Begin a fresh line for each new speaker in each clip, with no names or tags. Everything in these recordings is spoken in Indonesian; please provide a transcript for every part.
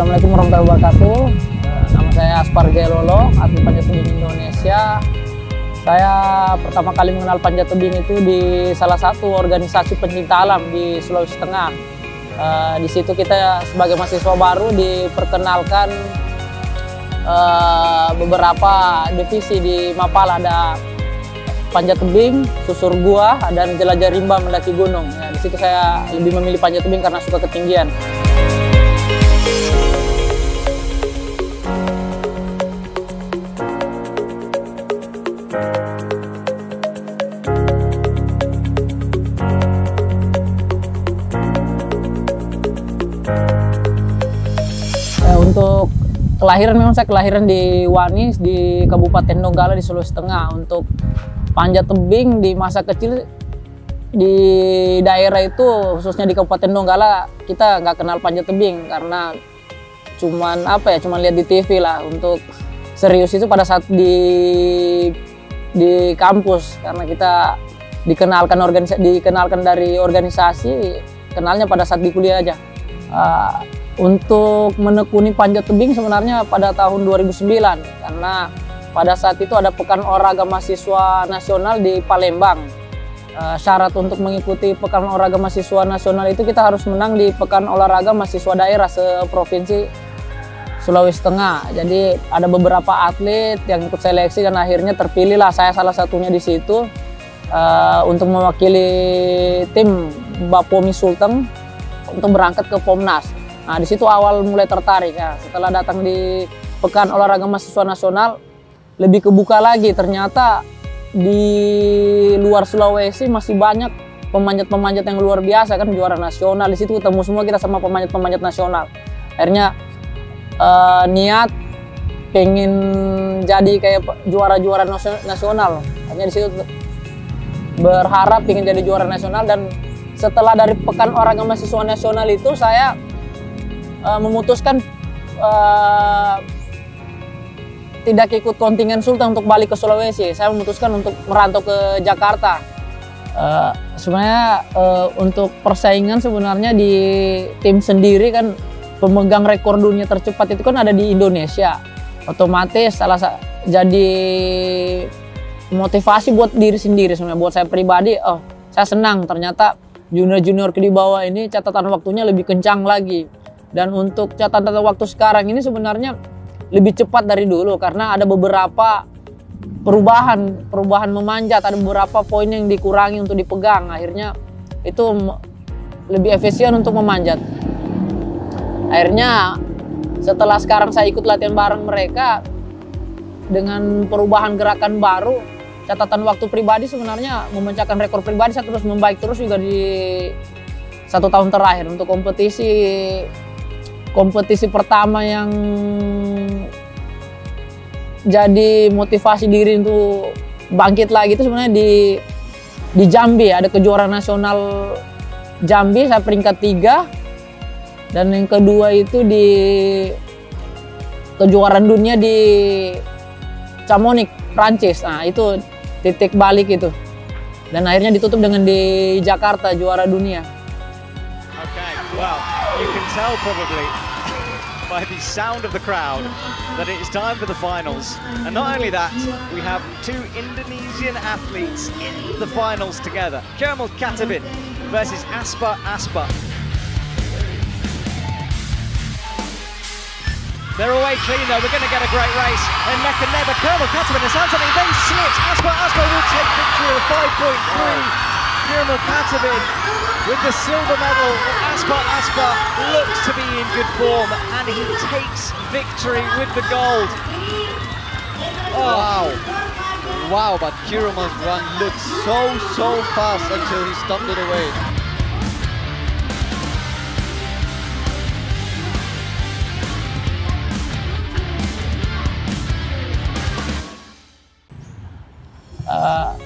Assalamualaikum warahmatullahi wabarakatuh. Nama saya Aspar Gelolo, atlet panjat tebing Indonesia. Saya pertama kali mengenal panjat tebing itu di salah satu organisasi pencinta alam di Sulawesi Tengah. Di situ kita sebagai mahasiswa baru diperkenalkan beberapa divisi di Mapala, ada panjat tebing, susur gua, dan jelajah rimba mendaki gunung. Di situ saya lebih memilih panjat tebing karena suka ketinggian. Untuk kelahiran, memang saya kelahiran di Wanis di Kabupaten Donggala di Sulawesi Tengah. Untuk panjat tebing di masa kecil di daerah itu, khususnya di Kabupaten Donggala, kita nggak kenal panjat tebing karena cuman lihat di TV lah. Untuk serius itu pada saat di kampus, karena kita dikenalkan dari organisasi, kenalnya pada saat di kuliah aja. Untuk menekuni panjat tebing sebenarnya pada tahun 2009, karena pada saat itu ada Pekan Olahraga Mahasiswa Nasional di Palembang. Syarat untuk mengikuti Pekan Olahraga Mahasiswa Nasional itu kita harus menang di Pekan Olahraga Mahasiswa Daerah seprovinsi Sulawesi Tengah. Jadi ada beberapa atlet yang ikut seleksi dan akhirnya terpilihlah saya salah satunya di situ untuk mewakili tim Bapomi Sulteng untuk berangkat ke Pomnas. Nah, di situ awal mulai tertarik ya. Setelah datang di Pekan Olahraga Mahasiswa Nasional, lebih kebuka lagi. Ternyata di luar Sulawesi masih banyak pemanjat-pemanjat yang luar biasa, kan juara nasional. Di situ ketemu semua kita sama pemanjat-pemanjat nasional. Akhirnya niat pengen jadi kayak juara-juara nasional. Akhirnya di situ berharap pengen jadi juara nasional, dan setelah dari Pekan Olahraga Mahasiswa Nasional itu saya memutuskan tidak ikut kontingen Sulteng untuk balik ke Sulawesi. Saya memutuskan untuk merantau ke Jakarta. Sebenarnya untuk persaingan sebenarnya di tim sendiri kan, pemegang rekor dunia tercepat itu kan ada di Indonesia. Otomatis jadi motivasi buat diri sendiri sebenarnya. Buat saya pribadi, saya senang ternyata junior-junior di bawah ini catatan waktunya lebih kencang lagi. Dan untuk catatan waktu sekarang ini sebenarnya lebih cepat dari dulu karena ada beberapa perubahan memanjat, ada beberapa poin yang dikurangi untuk dipegang. Akhirnya itu lebih efisien untuk memanjat. Akhirnya setelah sekarang saya ikut latihan bareng mereka dengan perubahan gerakan baru, catatan waktu pribadi sebenarnya memecahkan rekor pribadi saya terus membaik terus juga di 1 tahun terakhir. Untuk kompetisi pertama yang jadi motivasi diri untuk bangkit lagi itu sebenarnya di Jambi. Ada kejuaraan nasional Jambi, saya peringkat 3, dan yang kedua itu di kejuaraan dunia di Chamonix, Prancis. Nah, itu titik balik itu, dan akhirnya ditutup dengan di Jakarta juara dunia.
Okay, well, you can tell probably by the sound of the crowd that it is time for the finals. And not only that, we have 2 Indonesian athletes in the finals together. Kemal Katabin versus Aspar Aspar. They're away clean though, we're going to get a great race. And neck and neck, Kemal Katabin has done something, then slips. Aspar Aspar will take victory with 5.3. Kemal Katabin with the silver medal. Aspar Aspar looks to be in good form and he takes victory with the gold.
Wow, but Kemal's run looked so fast until he stumbled away.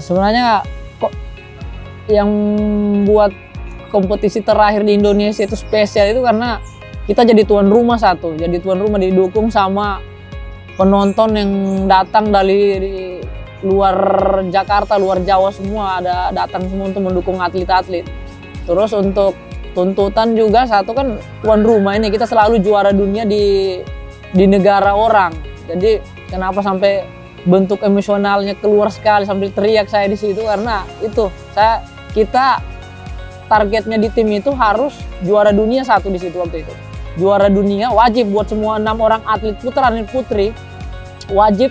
Sebenarnya kok yang buat kompetisi terakhir di Indonesia itu spesial itu karena kita jadi tuan rumah didukung sama penonton yang datang dari luar Jakarta, luar Jawa semua, ada datang semua untuk mendukung atlet-atlet. Terus untuk tuntutan juga satu kan tuan rumah ini, kita selalu juara dunia di negara orang. Jadi kenapa sampai bentuk emosionalnya keluar sekali sambil teriak saya di situ, karena itu kita targetnya di tim itu harus juara dunia satu di situ waktu itu. Juara dunia wajib buat semua 6 orang atlet putra dan putri, wajib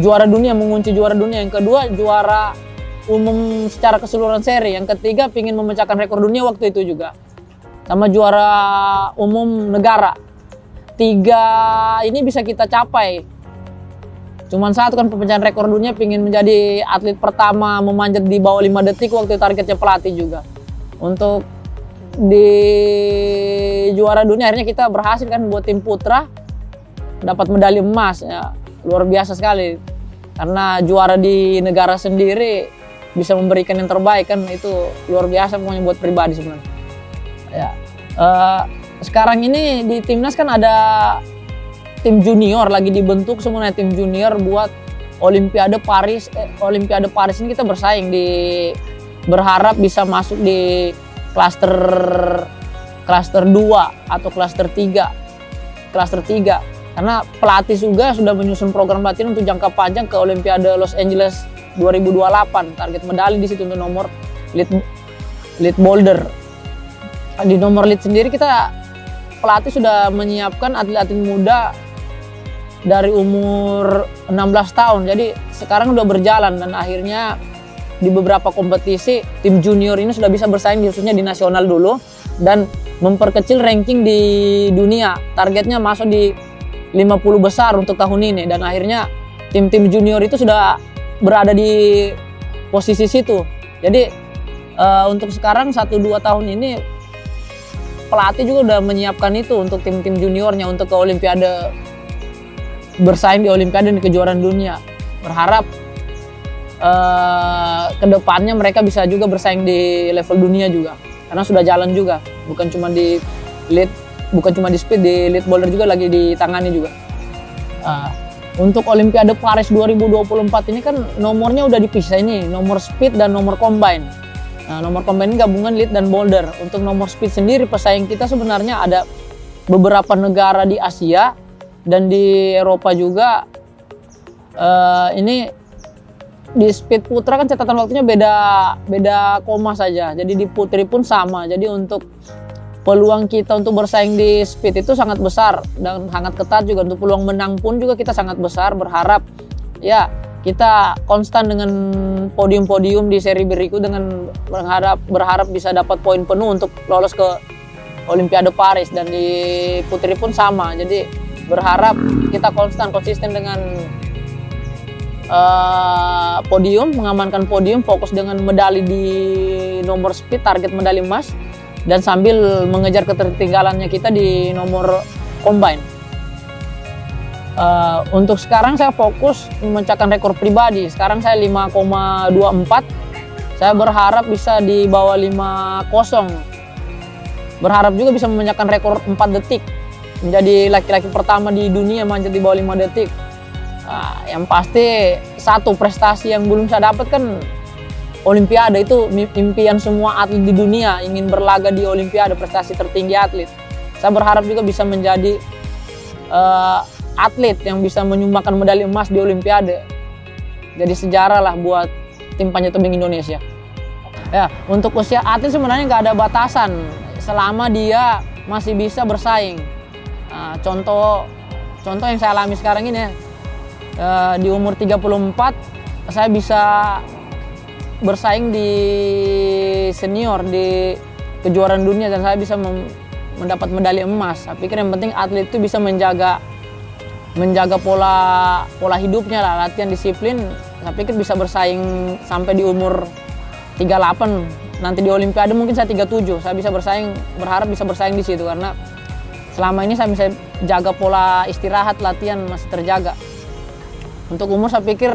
juara dunia, mengunci juara dunia. Yang kedua juara umum secara keseluruhan seri. Yang ketiga pingin memecahkan rekor dunia waktu itu juga, sama juara umum negara. 3 ini bisa kita capai. Cuman satu kan pemecahan rekor dunia, pingin menjadi atlet pertama memanjat di bawah 5 detik waktu targetnya pelatih juga. Untuk di juara dunia akhirnya kita berhasil kan buat tim putra dapat medali emas ya, luar biasa sekali. Karena juara di negara sendiri bisa memberikan yang terbaik kan, itu luar biasa pokoknya buat pribadi sebenarnya. Ya, sekarang ini di timnas kan ada tim junior lagi dibentuk semuanya, tim junior buat Olimpiade Paris. Olimpiade Paris ini kita bersaing berharap bisa masuk di klaster 2 atau klaster 3. Karena pelatih juga sudah menyusun program latihan untuk jangka panjang ke Olimpiade Los Angeles 2028. Target medali di situ untuk nomor lead boulder. Di nomor lead sendiri kita pelatih sudah menyiapkan atlet-atlet muda dari umur 16 tahun. Jadi sekarang udah berjalan dan akhirnya di beberapa kompetisi tim junior ini sudah bisa bersaing khususnya di nasional dulu dan memperkecil ranking di dunia. Targetnya masuk di 50 besar untuk tahun ini dan akhirnya tim-tim junior itu sudah berada di posisi situ. Jadi untuk sekarang 1-2 tahun ini pelatih juga udah menyiapkan itu untuk tim-tim juniornya untuk ke Olimpiade, bersaing di Olimpiade dan kejuaraan dunia. Berharap kedepannya mereka bisa juga bersaing di level dunia juga, karena sudah jalan juga, bukan cuma di speed, di lead boulder juga lagi ditangani juga. Untuk Olimpiade Paris 2024 ini kan nomornya udah dipisah ini, nomor speed dan nomor combine. Nah, nomor combine ini gabungan lead dan boulder. Untuk nomor speed sendiri pesaing kita sebenarnya ada beberapa negara di Asia dan di Eropa juga. Ini di speed putra kan catatan waktunya beda koma saja. Jadi di putri pun sama. Jadi untuk peluang kita untuk bersaing di speed itu sangat besar dan sangat ketat juga. Untuk peluang menang pun juga kita sangat besar. Berharap ya kita konstan dengan podium-podium di seri berikut, dengan berharap bisa dapat poin penuh untuk lolos ke Olimpiade Paris. Dan di putri pun sama. Jadi berharap kita konsisten dengan podium, mengamankan podium, fokus dengan medali di nomor speed, target medali emas, dan sambil mengejar ketertinggalannya kita di nomor combine. Untuk sekarang saya fokus memecahkan rekor pribadi. Sekarang saya 5,24. Saya berharap bisa di bawah 5,0. Berharap juga bisa memecahkan rekor 4 detik. Menjadi laki-laki pertama di dunia manjat di bawah 5 detik. Yang pasti satu prestasi yang belum saya dapat kan Olimpiade. Itu impian semua atlet di dunia, ingin berlaga di Olimpiade, prestasi tertinggi atlet. Saya berharap juga bisa menjadi atlet yang bisa menyumbangkan medali emas di Olimpiade. Jadi sejarah lah buat tim panjat tebing Indonesia. Ya, untuk usia atlet sebenarnya nggak ada batasan selama dia masih bisa bersaing. Contoh yang saya alami sekarang ini ya, di umur 34 saya bisa bersaing di senior di kejuaraan dunia dan saya bisa mendapat medali emas. Saya pikir yang penting atlet itu bisa menjaga pola hidupnya lah, latihan, disiplin. Saya pikir bisa bersaing sampai di umur 38. Nanti di Olimpiade mungkin saya 37. Saya bisa bersaing, berharap bisa bersaing di situ karena selama ini saya bisa jaga pola istirahat, latihan masih terjaga. Untuk umur saya pikir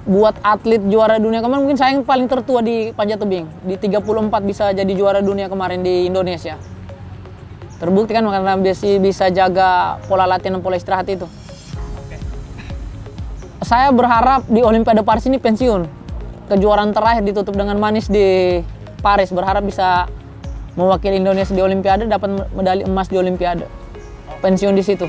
buat atlet juara dunia kemarin mungkin saya yang paling tertua di panjat tebing. Di 34 bisa jadi juara dunia kemarin di Indonesia. Terbukti kan karena bisa jaga pola latihan dan pola istirahat itu. Saya berharap di Olimpiade Paris ini pensiun. Kejuaraan terakhir ditutup dengan manis di Paris, berharap bisa mewakili Indonesia di Olimpiade, dapat medali emas di Olimpiade. Pensiun di situ.